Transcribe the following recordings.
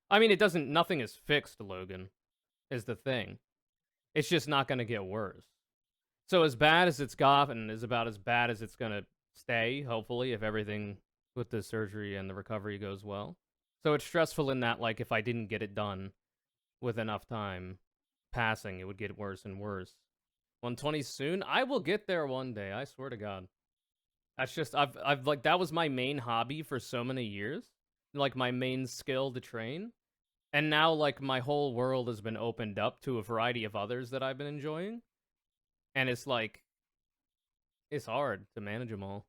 I mean, nothing is fixed, Logan, is the thing. It's just not gonna get worse. So as bad as it's gotten is about as bad as it's gonna stay, hopefully, if everything with the surgery and the recovery goes well. So it's stressful in that, like, if I didn't get it done with enough time passing, it would get worse and worse. 120 soon? I will get there one day, I swear to God. That's just, I've like, that was my main hobby for so many years. Like, my main skill to train. And now, like, my whole world has been opened up to a variety of others that I've been enjoying. And it's like, it's hard to manage them all.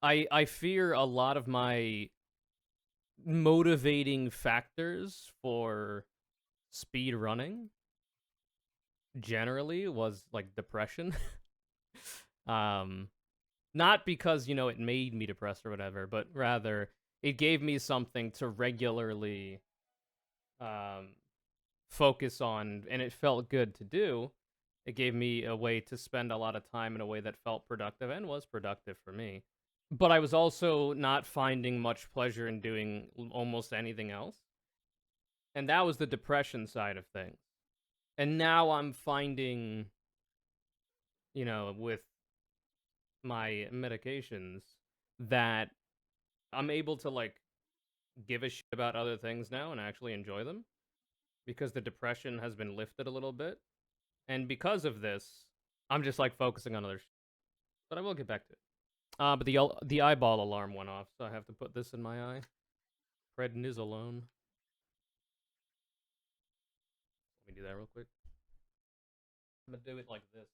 I fear a lot of my motivating factors for speed running generally was like depression. um Not because, it made me depressed or whatever, but rather it gave me something to regularly um focus on, and it felt good to do. It gave me a way to spend a lot of time in a way that felt productive and was productive for me. But I was also not finding much pleasure in doing almost anything else. And that was the depression side of things. And now I'm finding, with my medications, that I'm able to, like, give a shit about other things now and actually enjoy them because the depression has been lifted a little bit. And because of this, I'm just, like, focusing on other shit. But I will get back to it. But the eyeball alarm went off, so I have to put this in my eye. Prednisolone. Let me do that real quick. I'm gonna do it like this.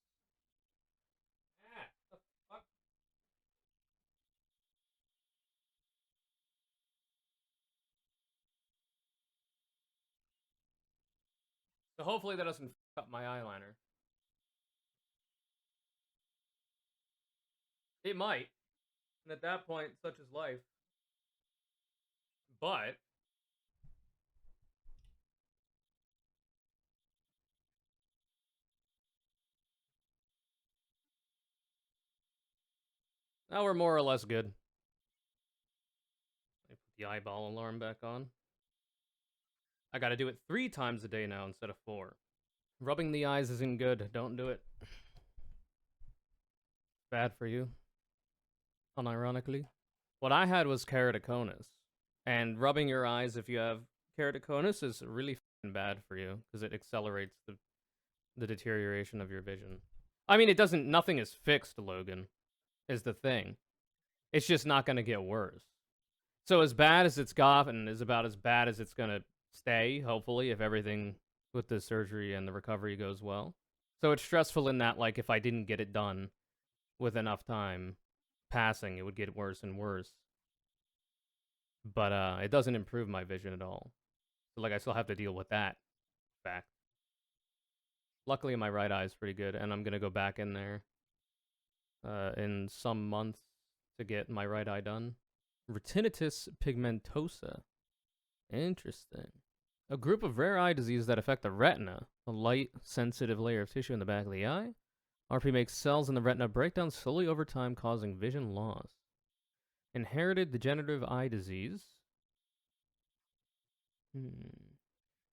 Ah, what the fuck? So hopefully that doesn't fuck up my eyeliner. It might. And at that point, such is life. But now we're more or less good. I put the eyeball alarm back on. I gotta do it 3 times a day now instead of 4. Rubbing the eyes isn't good. Don't do it. Bad for you. Unironically. What I had was keratoconus. And rubbing your eyes if you have keratoconus is really bad for you because it accelerates the deterioration of your vision. I mean, nothing is fixed, Logan, is the thing. It's just not going to get worse. So as bad as it's gotten is about as bad as it's going to stay, hopefully, if everything with the surgery and the recovery goes well. So it's stressful in that, like, if I didn't get it done with enough time passing, it would get worse and worse. But it doesn't improve my vision at all. So, like, I still have to deal with that fact. Luckily, my right eye is pretty good, and I'm gonna go back in there in some months to get my right eye done. Retinitis pigmentosa. Interesting. A group of rare eye diseases that affect the retina, a light-sensitive layer of tissue in the back of the eye. RP makes cells in the retina break down slowly over time, causing vision loss. Inherited degenerative eye disease.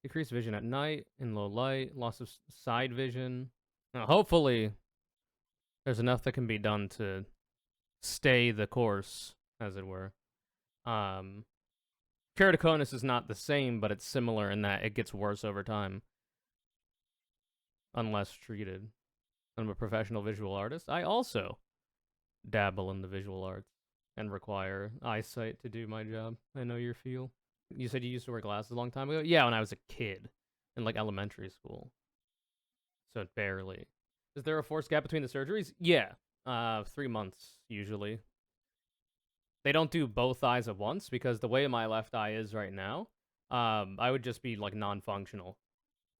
Decreased vision at night, in low light, loss of side vision. Now, hopefully, there's enough that can be done to stay the course, as it were. Keratoconus is not the same, but it's similar in that it gets worse over time. Unless treated. I'm a professional visual artist. I also dabble in the visual arts and require eyesight to do my job. I know your feel. You said you used to wear glasses a long time ago? Yeah, when I was a kid. In, like, elementary school. So barely. Is there a forced gap between the surgeries? Yeah. 3 months, usually. They don't do both eyes at once, because the way my left eye is right now, I would just be, like, non-functional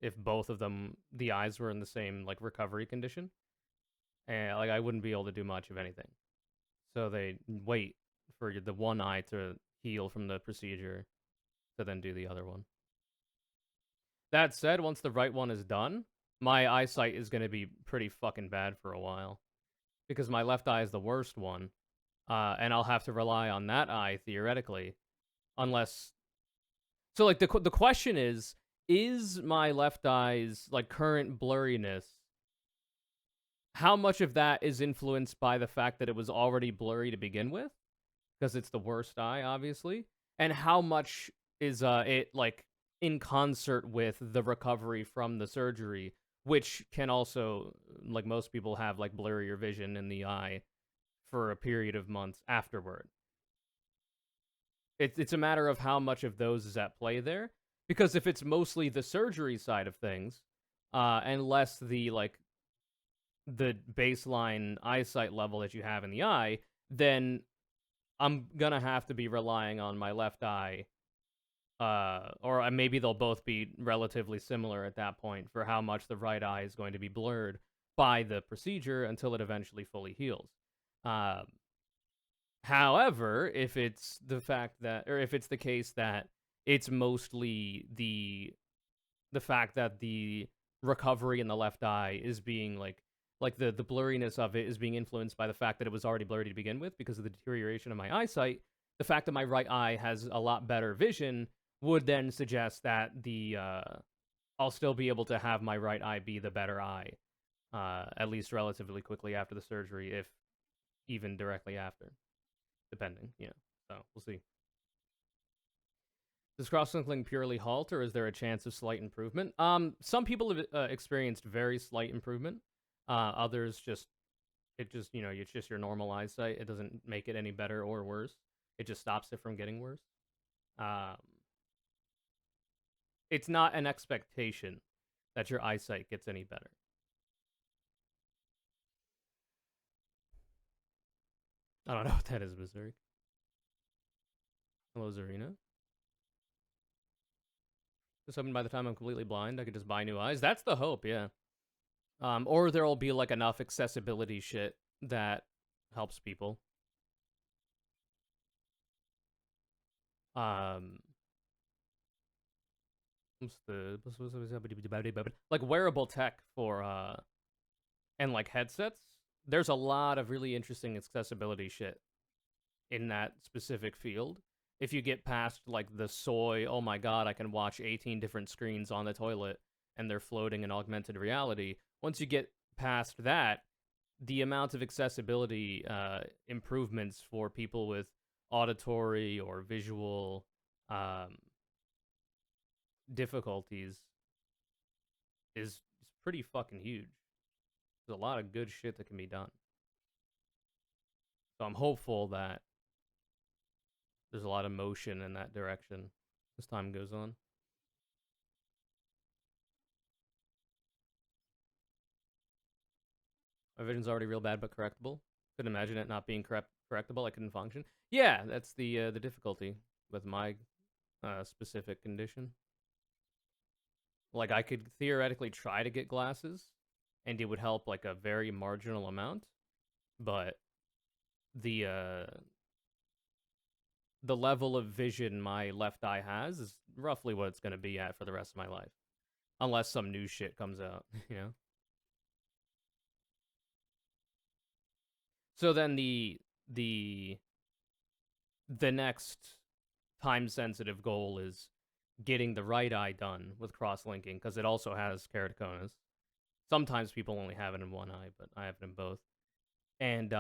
if both of them, the eyes were in the same, like, recovery condition. And, like, I wouldn't be able to do much of anything. So they wait for the one eye to heal from the procedure to then do the other one. That said, once the right one is done, my eyesight is going to be pretty fucking bad for a while. Because my left eye is the worst one. And I'll have to rely on that eye, theoretically. Unless So like the question is my left eye's like current blurriness, how much of that is influenced by the fact that it was already blurry to begin with, because it's the worst eye, obviously, and how much is it like in concert with the recovery from the surgery, which can also, like most people, have like blurrier vision in the eye for a period of months afterward. It's a matter of how much of those is at play there, because if it's mostly the surgery side of things, and less the baseline eyesight level that you have in the eye, then I'm gonna have to be relying on my left eye, or maybe they'll both be relatively similar at that point for how much the right eye is going to be blurred by the procedure until it eventually fully heals. Um, However, if it's the fact that, or if it's the case that it's mostly the fact that the recovery in the left eye is being like the blurriness of it is being influenced by the fact that it was already blurry to begin with because of the deterioration of my eyesight, the fact that my right eye has a lot better vision would then suggest that the I'll still be able to have my right eye be the better eye, at least relatively quickly after the surgery, if even directly after, depending. So we'll see. Does cross-linking purely halt, or is there a chance of slight improvement? Some people have experienced very slight improvement. Others just it's just your normal eyesight. It doesn't make it any better or worse. It just stops it from getting worse. Um, it's not an expectation that your eyesight gets any better. I don't know what that is, Missouri. Hello, Zarina. Just hoping by the time I'm completely blind, I could just buy new eyes. That's the hope, yeah. Or there'll be like enough accessibility shit that helps people. Um, like wearable tech for and like headsets. There's a lot of really interesting accessibility shit in that specific field. If you get past like the soy, oh my god, I can watch 18 different screens on the toilet and they're floating in augmented reality. Once you get past that, the amount of accessibility improvements for people with auditory or visual um, difficulties is pretty fucking huge. There's a lot of good shit that can be done. So I'm hopeful that there's a lot of motion in that direction as time goes on. My vision's already real bad but correctable. Couldn't imagine it not being correctable. I couldn't function. Yeah, that's the difficulty with my specific condition. Like I could theoretically try to get glasses, and it would help like a very marginal amount, but the uh the level of vision my left eye has is roughly what it's going to be at for the rest of my life, unless some new shit comes out, you know. So then the the next time sensitive goal is getting the right eye done with cross linking because it also has keratoconus. Sometimes people only have it in one eye, but I have it in both. And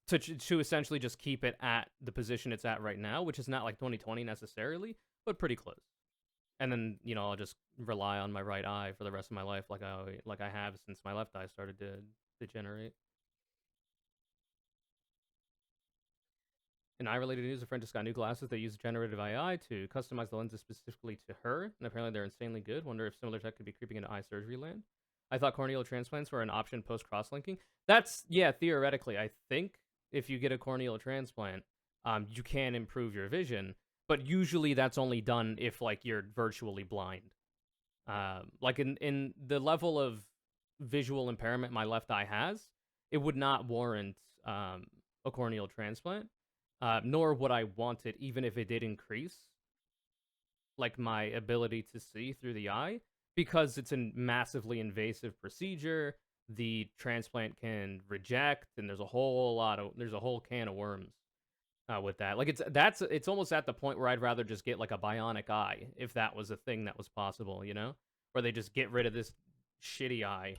to essentially just keep it at the position it's at right now, which is not like 2020 necessarily, but pretty close. And then I'll just rely on my right eye for the rest of my life, like I have since my left eye started to degenerate. In eye-related news, a friend just got new glasses that use generative AI to customize the lenses specifically to her, and apparently they're insanely good. Wonder if similar tech could be creeping into eye surgery land. I thought corneal transplants were an option post cross-linking. That's, yeah, theoretically. I think if you get a corneal transplant, you can improve your vision, but usually that's only done if like you're virtually blind. Like in the level of visual impairment my left eye has, it would not warrant a corneal transplant. Nor would I want it, even if it did increase like my ability to see through the eye, because it's a massively invasive procedure. The transplant can reject, and there's a whole can of worms. with that. Like it's almost at the point where I'd rather just get like a bionic eye if that was a thing that was possible, you know, where they just get rid of this shitty eye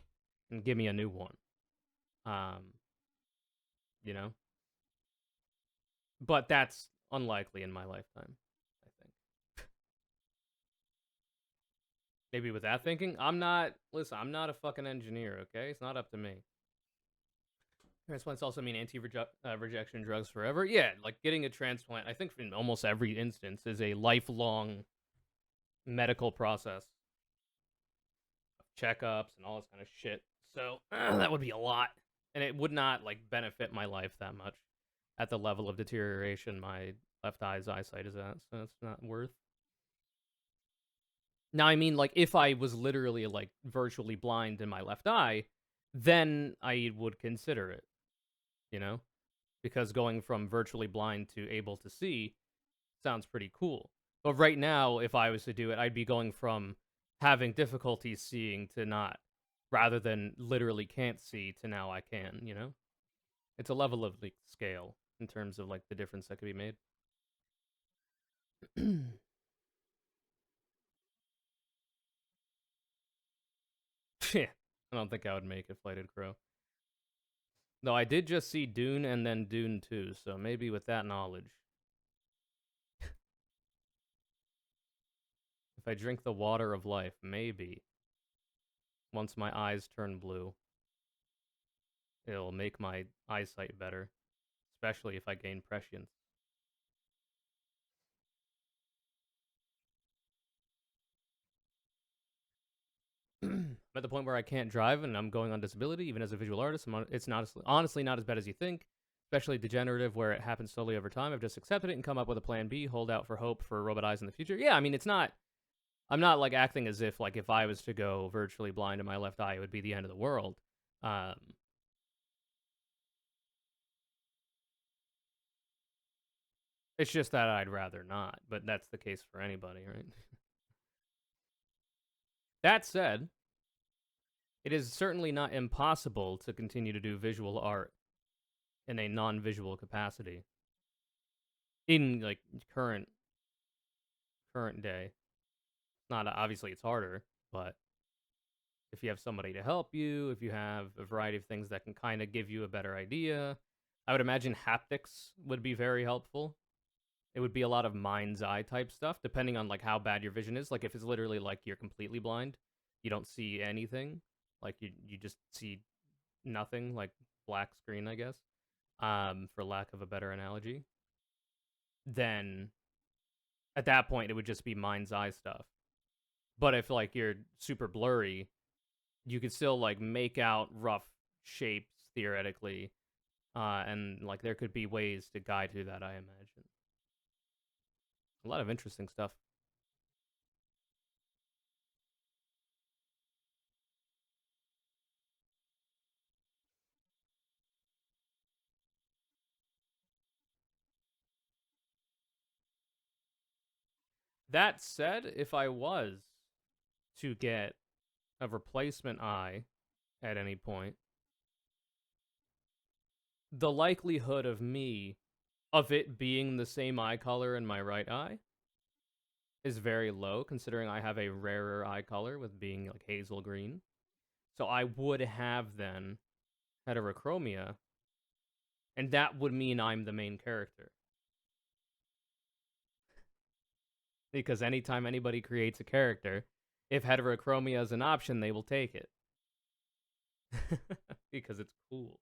and give me a new one. Um, you know, but that's unlikely in my lifetime. I think maybe with that thinking, I'm not. Listen, I'm not a fucking engineer. Okay, it's not up to me. Transplants also mean anti-rejection drugs forever. Yeah, like getting a transplant, I think in almost every instance, is a lifelong medical process, checkups and all this kind of shit. So that would be a lot, and it would not like benefit my life that much at the level of deterioration my left eye's eyesight is at. So it's not worth. Now, I mean, like if I was literally like virtually blind in my left eye, then I would consider it. You know, because going from virtually blind to able to see sounds pretty cool. But right now, if I was to do it, I'd be going from having difficulty seeing to not, rather than literally can't see to now I can, you know? It's a level of like scale in terms of like the difference that could be made. Yeah, I don't think I would make it, Flighted Crow. Though I did just see Dune and then Dune 2, so maybe with that knowledge, if I drink the water of life, maybe once my eyes turn blue, it'll make my eyesight better, especially if I gain prescience. I'm at the point where I can't drive and I'm going on disability, even as a visual artist. It's not honestly not as bad as you think, especially degenerative where it happens slowly over time. I've just accepted it and come up with a plan B, hold out for hope for robot eyes in the future. Yeah, I mean, it's not. I'm not like acting as if like if I was to go virtually blind in my left eye, it would be the end of the world. Um, it's just that I'd rather not, but that's the case for anybody, right? That said, it is certainly not impossible to continue to do visual art in a non-visual capacity in like current day. Not obviously it's harder, but if you have somebody to help you, if you have a variety of things that can kind of give you a better idea, I would imagine haptics would be very helpful. It would be a lot of mind's eye type stuff, depending on like how bad your vision is. Like if it's literally like you're completely blind, you don't see anything, like you just see nothing, like black screen, I guess. For lack of a better analogy, then at that point it would just be mind's eye stuff. But if like you're super blurry, you could still like make out rough shapes theoretically, and like there could be ways to guide through that. I imagine a lot of interesting stuff. That said, if I was to get a replacement eye at any point, the likelihood of it being the same eye color in my right eye is very low, considering I have a rarer eye color with being like hazel green. So I would have then heterochromia, and that would mean I'm the main character. Because anytime anybody creates a character, if heterochromia is an option, they will take it. Because it's cool.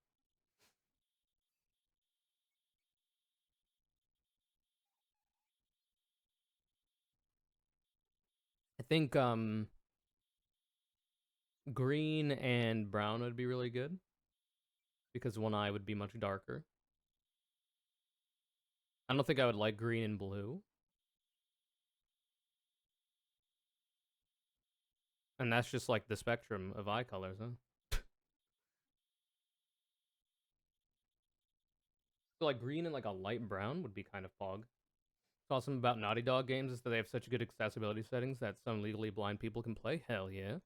I think green and brown would be really good because one eye would be much darker. I don't think I would like green and blue. And that's just like the spectrum of eye colors, huh? So like green and like a light brown would be kind of fog. What's awesome about Naughty Dog games is that they have such good accessibility settings that some legally blind people can play. Hell yeah.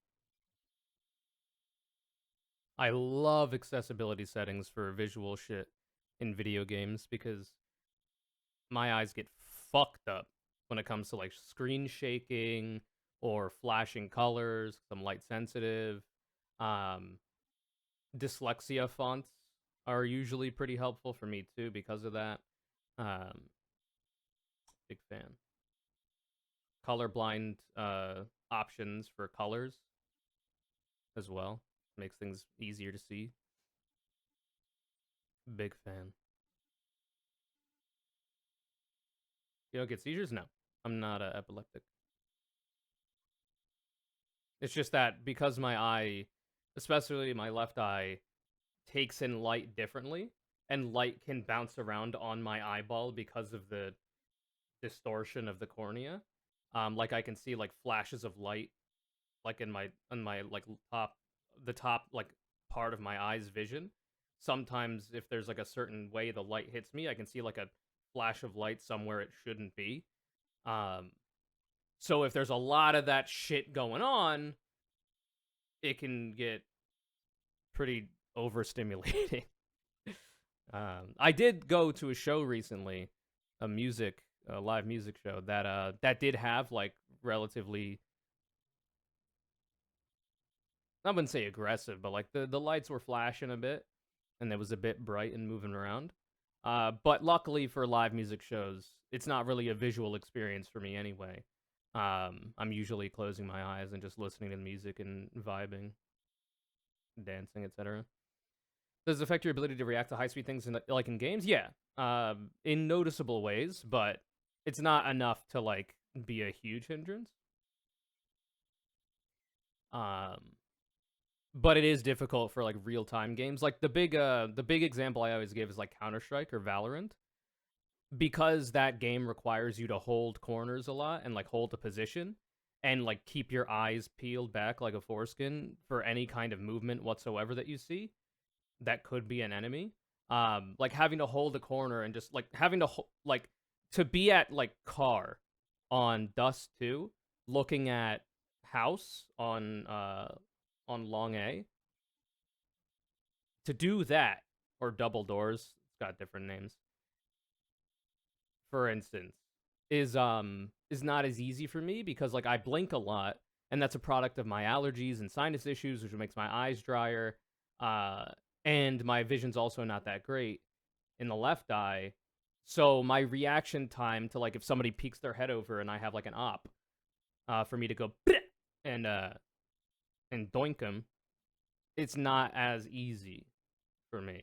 I love accessibility settings for visual shit in video games because my eyes get fucked up when it comes to like screen shaking or flashing colors. 'Cause I'm light sensitive. Um, Dyslexia fonts are usually pretty helpful for me too because of that. Um, Big fan. Colorblind options for colors as well makes things easier to see. Big fan. You don't get seizures? No, I'm not epileptic. It's just that because my eye, especially my left eye, takes in light differently, and light can bounce around on my eyeball because of the distortion of the cornea. Like I can see like flashes of light, like in my like top like part of my eye's vision. Sometimes if there's like a certain way the light hits me, I can see like a flash of light somewhere it shouldn't be. Um, so if there's a lot of that shit going on, it can get pretty overstimulating. I did go to a show recently, a live music show that did have like relatively, I wouldn't say aggressive, but like the lights were flashing a bit, and it was a bit bright and moving around. But luckily for live music shows, it's not really a visual experience for me anyway. I'm usually closing my eyes and just listening to the music and vibing, dancing, etc. Does it affect your ability to react to high speed things like in games? Yeah, in noticeable ways, but it's not enough to like be a huge hindrance. Um, but it is difficult for like real time games. Like the big example I always give is like Counter Strike or Valorant, because that game requires you to hold corners a lot and like hold a position and like keep your eyes peeled back like a foreskin for any kind of movement whatsoever that you see that could be an enemy. Like having to hold a corner and just like having to like to be at like car on Dust 2, looking at house on Long A, to do that, or double doors, it's got different names, for instance, is not as easy for me because like I blink a lot, and that's a product of my allergies and sinus issues, which makes my eyes drier. Uh, and my vision's also not that great in the left eye. So my reaction time to like if somebody peeks their head over and I have like an op, for me to go and uh and doink them, it's not as easy for me,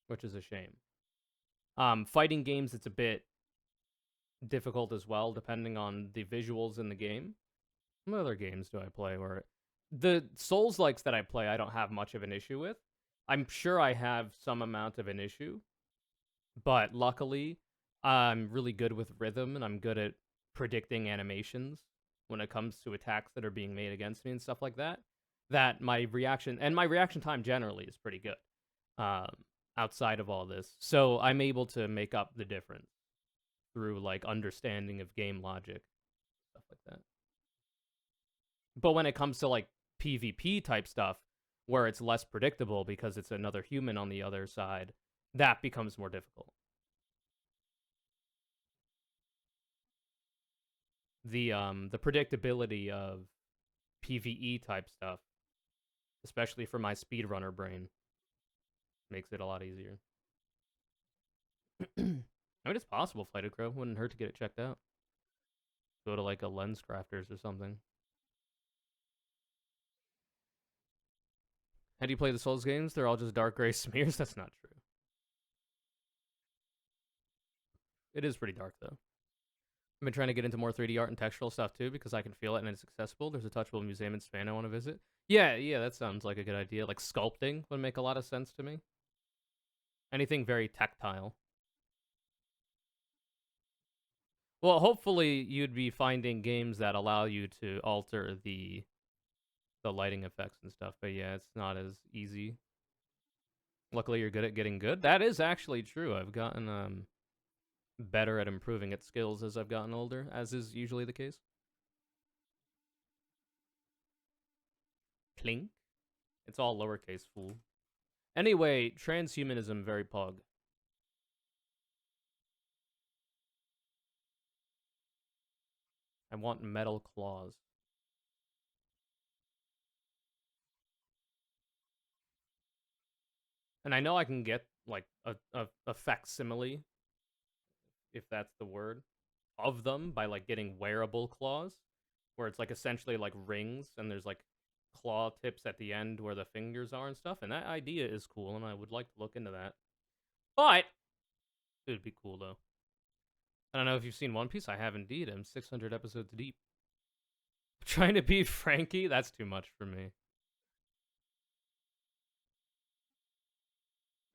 which is a shame. Fighting games, it's a bit difficult as well, depending on the visuals in the game. What other games do I play where the Souls likes that I play, I don't have much of an issue with. I'm sure I have some amount of an issue, but luckily, I'm really good with rhythm and I'm good at predicting animations when it comes to attacks that are being made against me and stuff like that. That my reaction time generally is pretty good, um, outside of all this. So I'm able to make up the difference through like understanding of game logic, stuff like that. But when it comes to like PvP type stuff, where it's less predictable because it's another human on the other side, that becomes more difficult. The predictability of PvE type stuff, especially for my speedrunner brain, makes it a lot easier. I mean, it's possible, Flighted Crow. Wouldn't hurt to get it checked out. Go to like a lens crafters or something. How do you play the Souls games? They're all just dark gray smears? That's not true. It is pretty dark, though. I've been trying to get into more 3D art and textural stuff, too, because I can feel it and it's accessible. There's a touchable museum in Spain I want to visit. Yeah, that sounds like a good idea. Like, sculpting would make a lot of sense to me. Anything very tactile. Well, hopefully you'd be finding games that allow you to alter the lighting effects and stuff. But yeah, it's not as easy. Luckily, you're good at getting good. That is actually true. I've gotten better at improving at skills as I've gotten older, as is usually the case. Clink. It's all lowercase, fool. Anyway, transhumanism very pog. I want metal claws. And I know I can get like a facsimile, if that's the word, of them by like getting wearable claws, where it's like essentially like rings and there's like claw tips at the end where the fingers are and stuff. And that idea is cool, and I would like to look into that. But it would be cool though. I don't know if you've seen One Piece. I have indeed. I'm 600 episodes deep. Trying to be Frankie, that's too much for me.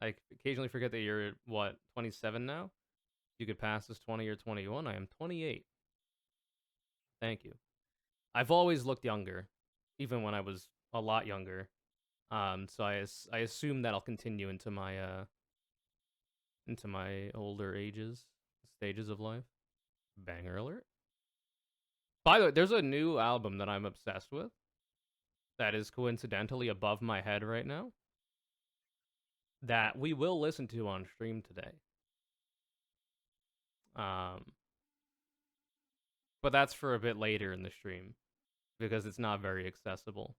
I occasionally forget that you're what 27 now. You could pass as 20 or 21. I am 28. Thank you. I've always looked younger, even when I was a lot younger. So I assume that'll continue into my older ages, stages of life. Banger alert. By the way, there's a new album that I'm obsessed with that is coincidentally above my head right now that we will listen to on stream today. Um, but that's for a bit later in the stream because it's not very accessible.